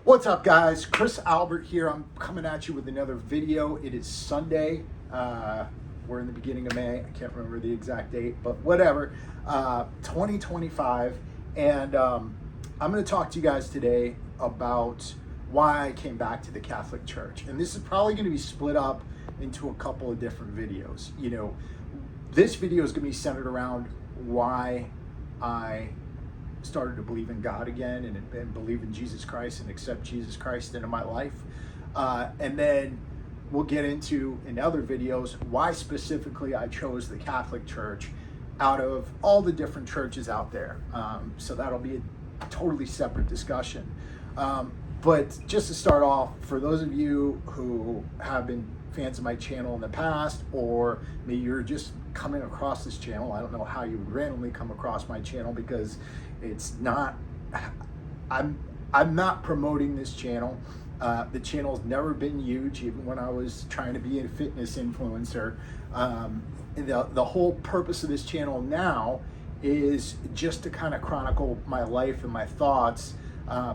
What's up, guys? Chris Albert here. I'm coming at you with another video. It is Sunday. We're in the beginning of May. I can't remember the exact date, but whatever. 2025. And I'm going to talk to you guys today about why I came back to the Catholic Church. And this is probably going to be split up into a couple of different videos. You know, this video is going to be centered around why I started to believe in God again and believe in Jesus Christ and accept Jesus Christ into my life. And then we'll get into, in other videos, why specifically I chose the Catholic Church out of all the different churches out there. So that'll be a totally separate discussion. But just to start off, for those of you who have been fans of my channel in the past, or maybe you're just coming across this channel, I don't know how you would randomly come across my channel, because it's not, I'm not promoting this channel. The channel's never been huge, even when I was trying to be a fitness influencer. The whole purpose of this channel now is just to kind of chronicle my life and my thoughts,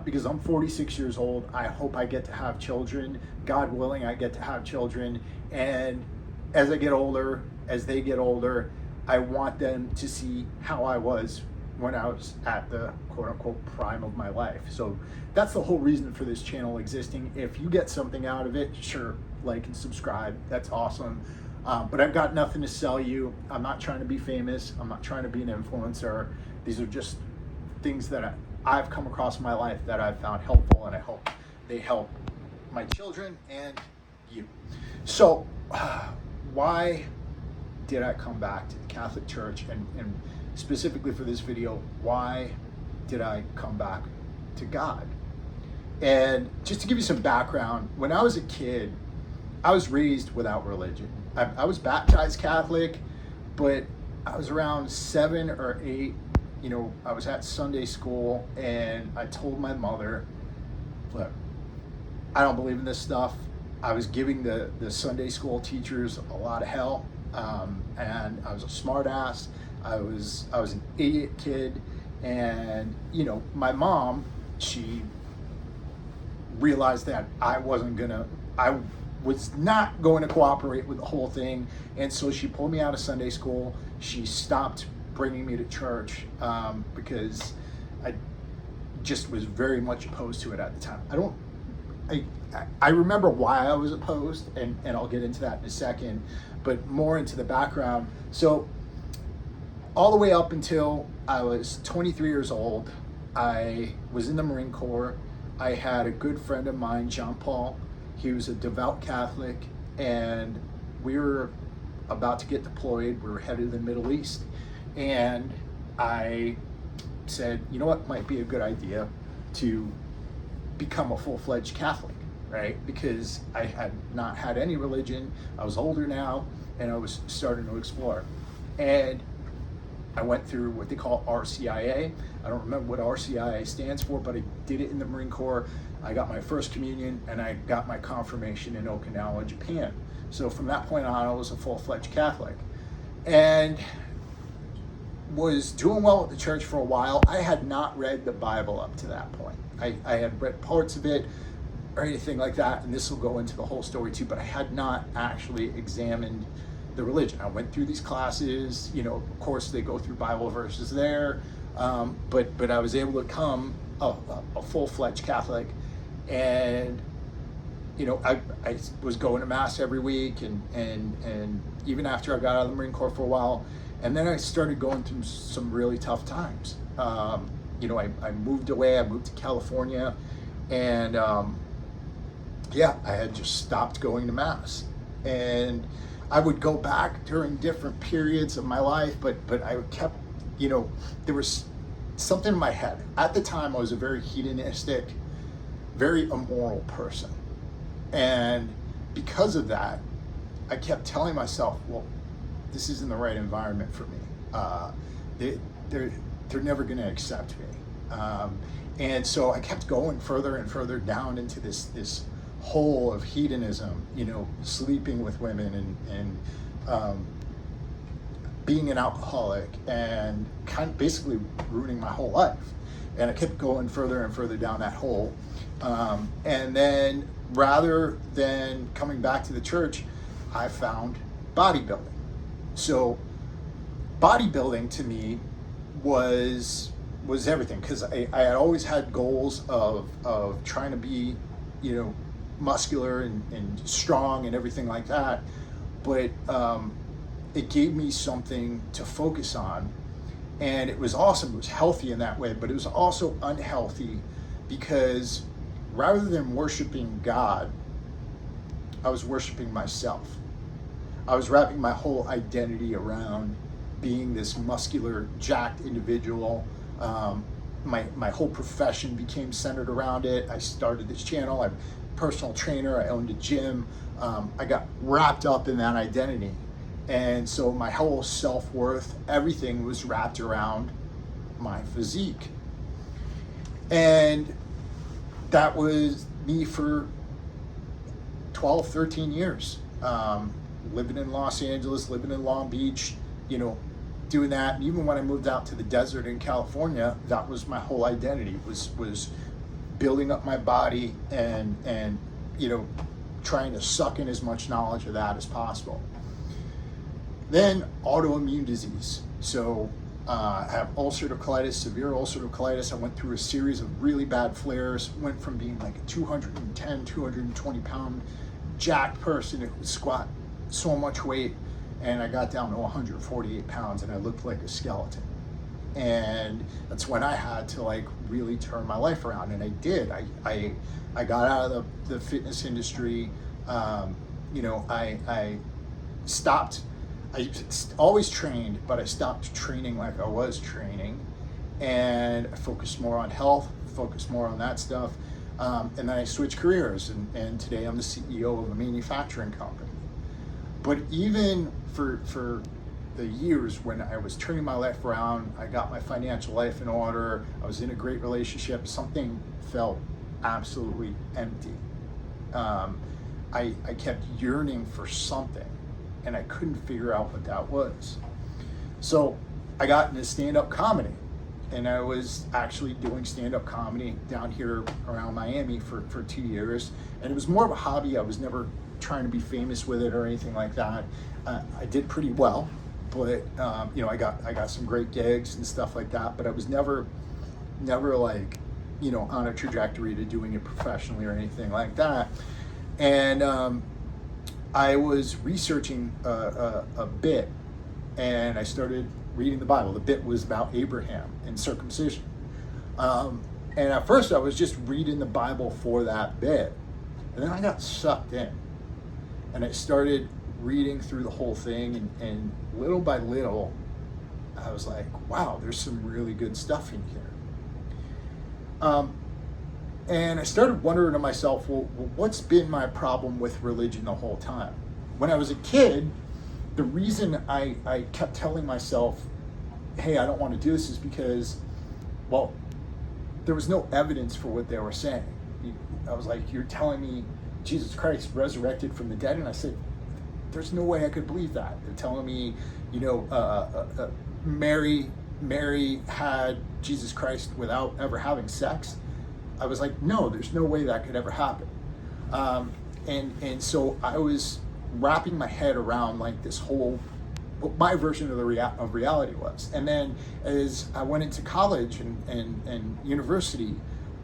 because I'm 46 years old. I hope I get to have children. God willing, I get to have children. And as I get older, as they get older, I want them to see how I was when I was at the quote-unquote prime of my life. So that's the whole reason for this channel existing. If you get something out of it, sure, like and subscribe. That's awesome. But I've got nothing to sell you. I'm not trying to be famous. I'm not trying to be an influencer. These are just things that I've come across in my life that I've found helpful, and I hope they help my children and you. So why did I come back to the Catholic Church, and specifically for this video, why did I come back to God? And just to give you some background, when I was a kid, I was raised without religion. I was baptized Catholic, but I was around 7 or 8. You know, I was at Sunday school, and I told my mother, look, I don't believe in this stuff. I was giving the Sunday school teachers a lot of hell, and I was a smart ass. I was an idiot kid, and you know, my mom, she realized that I was not going to cooperate with the whole thing, and so she pulled me out of Sunday school. She stopped bringing me to church because I just was very much opposed to it at the time. I remember why I was opposed, and I'll get into that in a second, but more into the background. So all the way up until I was 23 years old, I was in the Marine Corps. I had a good friend of mine, John Paul. He was a devout Catholic, and we were about to get deployed. We were headed to the Middle East. And I said, you know what, might be a good idea to become a full-fledged Catholic, right? Because I had not had any religion. I was older now, and I was starting to explore. And I went through what they call RCIA. I don't remember what RCIA stands for, but I did it in the Marine Corps. I got my first communion, and I got my confirmation in Okinawa, Japan. So from that point on, I was a full-fledged Catholic. And was doing well at the church for a while. I had not read the Bible up to that point. I had read parts of it or anything like that, and this will go into the whole story too, but I had not actually examined the religion. I went through these classes, you know, of course they go through Bible verses there, but I was able to become a full-fledged Catholic. And you know, I was going to Mass every week, and even after I got out of the Marine Corps for a while. And then I started going through some really tough times. You know, I moved away, I moved to California, and yeah, I had just stopped going to Mass. And I would go back during different periods of my life, but I kept, you know, there was something in my head. At the time, I was a very hedonistic, very immoral person. And because of that, I kept telling myself, well, this isn't the right environment for me. They're never going to accept me. And so I kept going further and further down into this hole of hedonism, you know, sleeping with women and being an alcoholic, and kind of basically ruining my whole life. And I kept going further and further down that hole. And then rather than coming back to the church, I found bodybuilding. So bodybuilding to me was everything, because I had always had goals of trying to be, muscular and strong and everything like that. But it gave me something to focus on, and it was awesome. It was healthy in that way, but it was also unhealthy because rather than worshiping God, I was worshiping myself. I was wrapping my whole identity around being this muscular, jacked individual. My whole profession became centered around it. I started this channel. I'm a personal trainer. I owned a gym. I got wrapped up in that identity. And so my whole self-worth, everything was wrapped around my physique. And that was me for 12, 13 years. Living in Los Angeles, living in Long Beach, doing that. And even when I moved out to the desert in California, that was my whole identity, was building up my body and trying to suck in as much knowledge of that as possible. Then autoimmune disease. So I have ulcerative colitis, severe ulcerative colitis. I went through a series of really bad flares, went from being like a 210, 220 pound jacked person who would squat so much weight, and I got down to 148 pounds and I looked like a skeleton. And that's when I had to really turn my life around, and I did. I got out of the fitness industry. I stopped. I always trained, but I stopped training like I was training, and I focused more on health, focused more on that stuff. And then I switched careers, and today I'm the CEO of a manufacturing company. But even for the years when I was turning my life around, I got my financial life in order, I was in a great relationship, something felt absolutely empty. I kept yearning for something, and I couldn't figure out what that was. So I got into stand-up comedy, and I was actually doing stand-up comedy down here around Miami for 2 years, and it was more of a hobby. I was never trying to be famous with it or anything like that. I did pretty well, but I got some great gigs and stuff like that, but I was never on a trajectory to doing it professionally or anything like that. And I was researching a bit, and I started reading the Bible. The bit was about Abraham and circumcision. And at first I was just reading the Bible for that bit. And then I got sucked in. And I started reading through the whole thing, and little by little, I was like, wow, there's some really good stuff in here. And I started wondering to myself, well, what's been my problem with religion the whole time? When I was a kid, the reason I kept telling myself, hey, I don't want to do this, is because, well, there was no evidence for what they were saying. I was like, you're telling me Jesus Christ resurrected from the dead? And I said, there's no way I could believe that. They're telling me, Mary had Jesus Christ without ever having sex. I was like, no, there's no way that could ever happen. And so I was wrapping my head around this whole, what my version of reality was. And then as I went into college and university,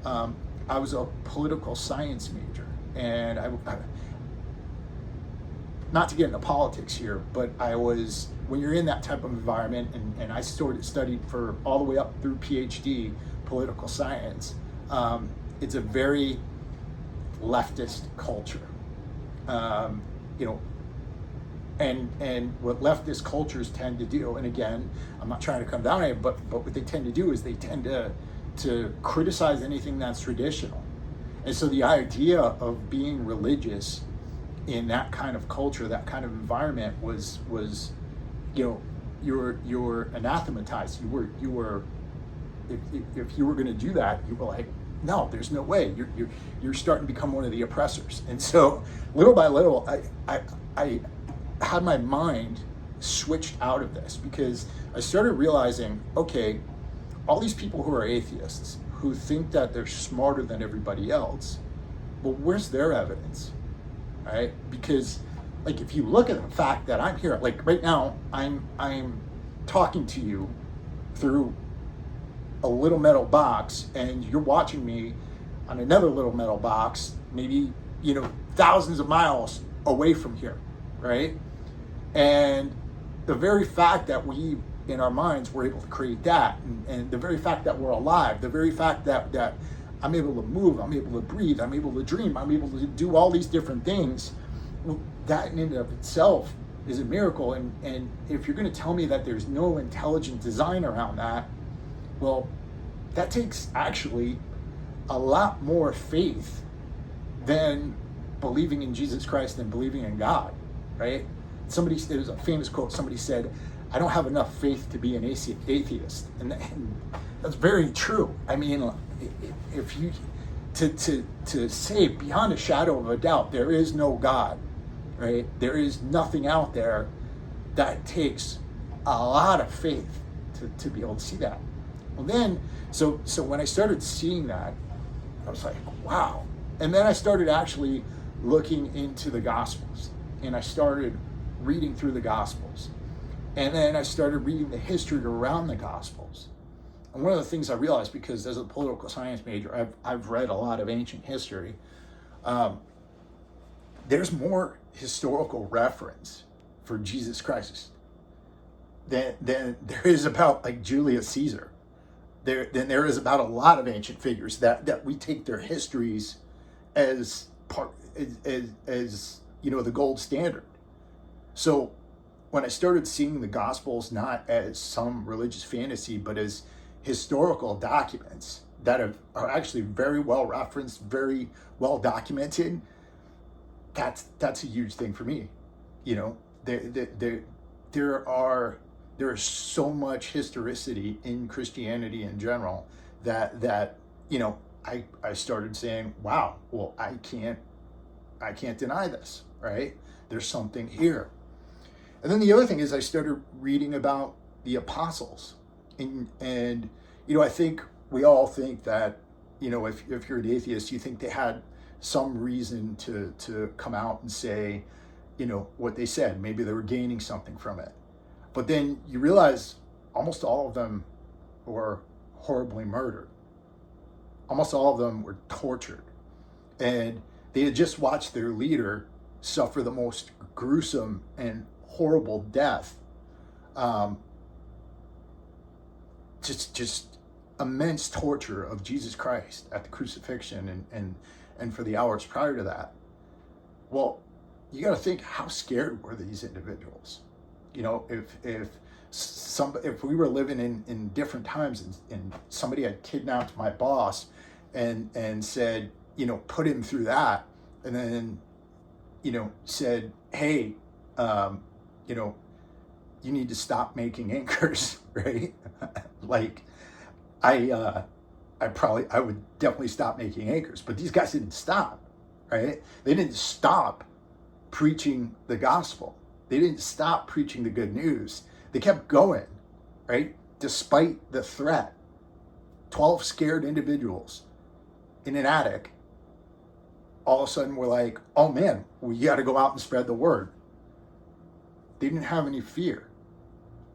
I was a political science major. And I not to get into politics here, but when you're in that type of environment, and I studied for all the way up through PhD political science, it's a very leftist culture. And what leftist cultures tend to do, and again, I'm not trying to come down on it, but what they tend to do is they tend to criticize anything that's traditional. And so the idea of being religious in that kind of culture, that kind of environment was you were anathematized. You were if you were going to do that, you were like, no, there's no way. You're starting to become one of the oppressors. And so little by little, I had my mind switched out of this, because I started realizing, okay, all these people who are atheists, who think that they're smarter than everybody else, well, where's their evidence, right? Because, like, if you look at the fact that I'm here, like right now, I'm talking to you through a little metal box, and you're watching me on another little metal box, maybe, thousands of miles away from here, right? And the very fact that we, in our minds, were able to create that, and the very fact that we're alive, the very fact that I'm able to move, I'm able to breathe, I'm able to dream, I'm able to do all these different things, well, that in and of itself is a miracle. And if you're going to tell me that there's no intelligent design around that, well, that takes actually a lot more faith than believing in Jesus Christ and believing in God, right? There was a famous quote, somebody said, I don't have enough faith to be an atheist. And that's very true. I mean, if you, to say beyond a shadow of a doubt, there is no God, right? There is nothing out there that takes a lot of faith to be able to see that. Well then, so when I started seeing that, I was like, wow. And then I started actually looking into the Gospels, and I started reading through the Gospels. And then I started reading the history around the Gospels. And one of the things I realized, because as a political science major, I've read a lot of ancient history, there's more historical reference for Jesus Christ than there is about, like, Julius Caesar. Than there is about a lot of ancient figures that we take their histories as the gold standard. So when I started seeing the Gospels not as some religious fantasy, but as historical documents that are actually very well referenced, very well documented, that's a huge thing for me. There is so much historicity in Christianity in general that I started saying, wow, well, I can't deny this, right? There's something here. And then the other thing is I started reading about the apostles. And I think we all think that, if you're an atheist, you think they had some reason to come out and say, what they said. Maybe they were gaining something from it. But then you realize almost all of them were horribly murdered. Almost all of them were tortured. And they had just watched their leader suffer the most gruesome and horrible death. Just immense torture of Jesus Christ at the crucifixion and for the hours prior to that. Well, you got to think, how scared were these individuals? If we were living in different times and somebody had kidnapped my boss and said, put him through that, and then, said, hey, you need to stop making anchors, right? Like, I would definitely stop making anchors, but these guys didn't stop, right? They didn't stop preaching the gospel. They didn't stop preaching the good news. They kept going, right? Despite the threat. 12 scared individuals in an attic all of a sudden were like, oh man, we got to go out and spread the word. They didn't have any fear.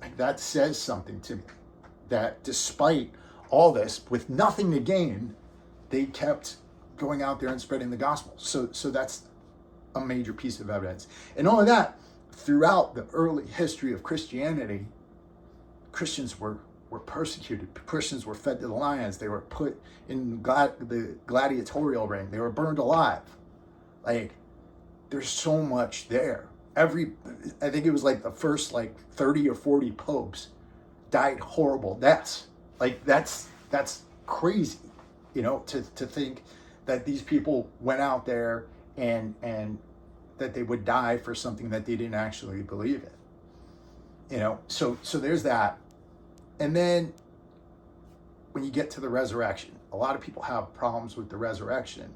Like, that says something to me, that despite all this, with nothing to gain, they kept going out there and spreading the gospel. So that's a major piece of evidence. And all of that, throughout the early history of Christianity, Christians were persecuted. Christians were fed to the lions. They were put in the gladiatorial ring. They were burned alive. Like, there's so much there. I think it was like the first 30 or 40 popes died horrible deaths. Like, that's crazy, to think that these people went out there and that they would die for something that they didn't actually believe in. So there's that. And then when you get to the resurrection, a lot of people have problems with the resurrection.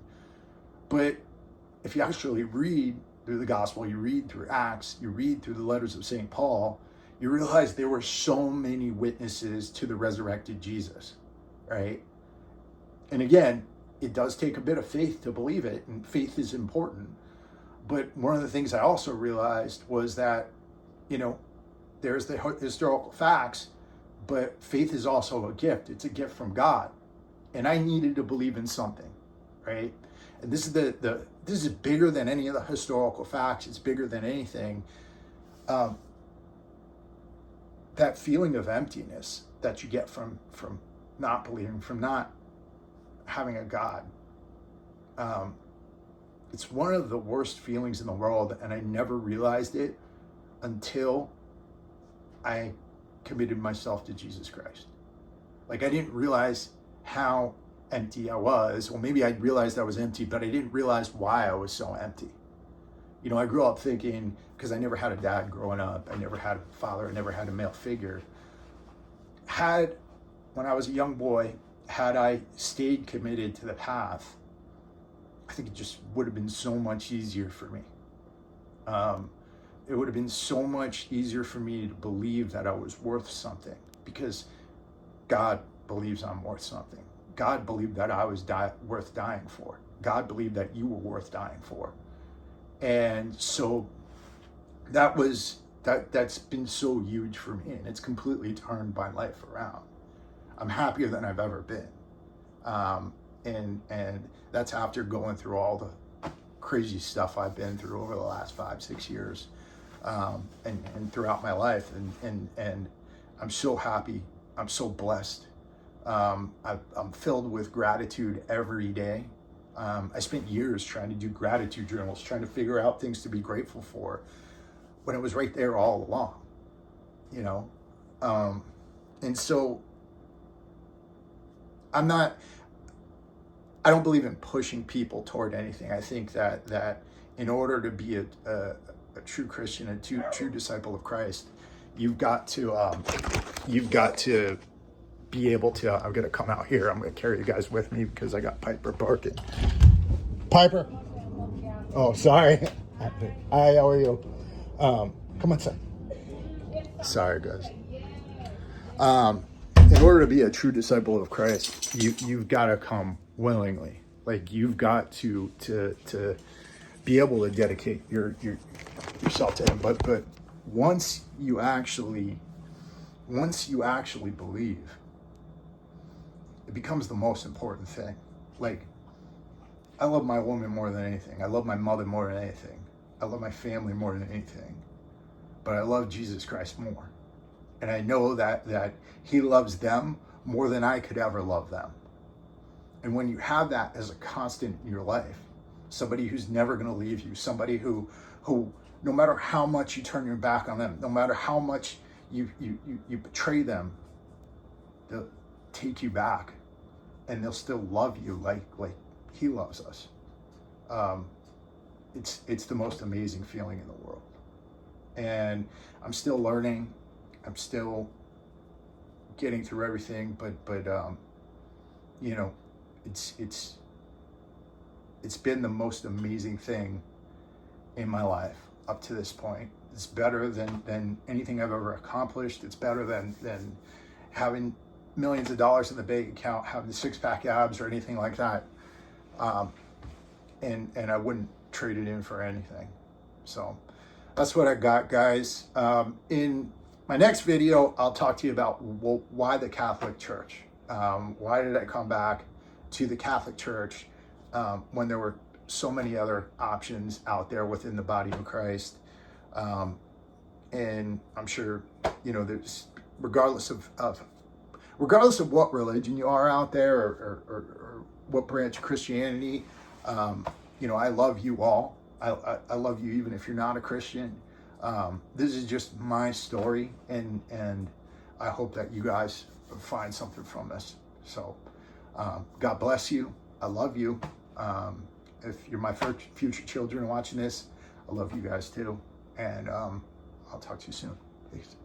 But if you actually read through the gospel, you read through Acts, you read through the letters of St. Paul, you realize there were so many witnesses to the resurrected Jesus, right? And again, it does take a bit of faith to believe it, and faith is important. But one of the things I also realized was that, there's the historical facts, but faith is also a gift. It's a gift from God. And I needed to believe in something, right? And this is this is bigger than any of the historical facts. It's bigger than anything. That feeling of emptiness that you get from not believing, from not having a God. It's one of the worst feelings in the world, and I never realized it until I committed myself to Jesus Christ. Like, I didn't realize how empty I was. Well, maybe I realized I was empty, but I didn't realize why I was so empty. I grew up thinking, because I never had a dad growing up, I never had a father, I never had a male figure. When I was a young boy, had I stayed committed to the path, I think it just would have been so much easier for me. It would have been so much easier for me to believe that I was worth something, because God believes I'm worth something. God believed that I was worth dying for. God believed that you were worth dying for. And so that's been so huge for me, and it's completely turned my life around. I'm happier than I've ever been. And that's after going through all the crazy stuff I've been through over the last 5-6 years, and throughout my life. And I'm so happy. I'm so blessed. I'm filled with gratitude every day. I spent years trying to do gratitude journals, trying to figure out things to be grateful for, when it was right there all along, and so I don't believe in pushing people toward anything. I think that in order to be a true Christian, a true disciple of Christ, you've got to be able to. I'm gonna come out here. I'm gonna carry you guys with me because I got Piper barking. Piper. Oh, sorry. Hi, how are you? Come on, son. Sorry, guys. In order to be a true disciple of Christ, you've got to come willingly. Like, you've got to be able to dedicate yourself to Him. But once you actually believe, it becomes the most important thing. Like, I love my woman more than anything. I love my mother more than anything. I love my family more than anything. But I love Jesus Christ more. And I know that He loves them more than I could ever love them. And when you have that as a constant in your life, somebody who's never going to leave you, somebody who no matter how much you turn your back on them, no matter how much you betray them, they'll take you back, and they'll still love you like He loves us. It's the most amazing feeling in the world. And I'm still learning. I'm still getting through everything, but it's been the most amazing thing in my life up to this point. It's better than anything I've ever accomplished. It's better than having millions of dollars in the bank account, having the six-pack abs or anything like that. And I wouldn't trade it in for anything. So that's what I got, guys. In my next video, I'll talk to you about why the Catholic Church. Why did I come back to the Catholic Church when there were so many other options out there within the body of Christ? And I'm sure, there's, regardless of what religion you are out there, or what branch of Christianity, I love you all. I love you even if you're not a Christian. This is just my story, and I hope that you guys find something from this. So God bless you. I love you. If you're my future children watching this, I love you guys too. And I'll talk to you soon. Peace.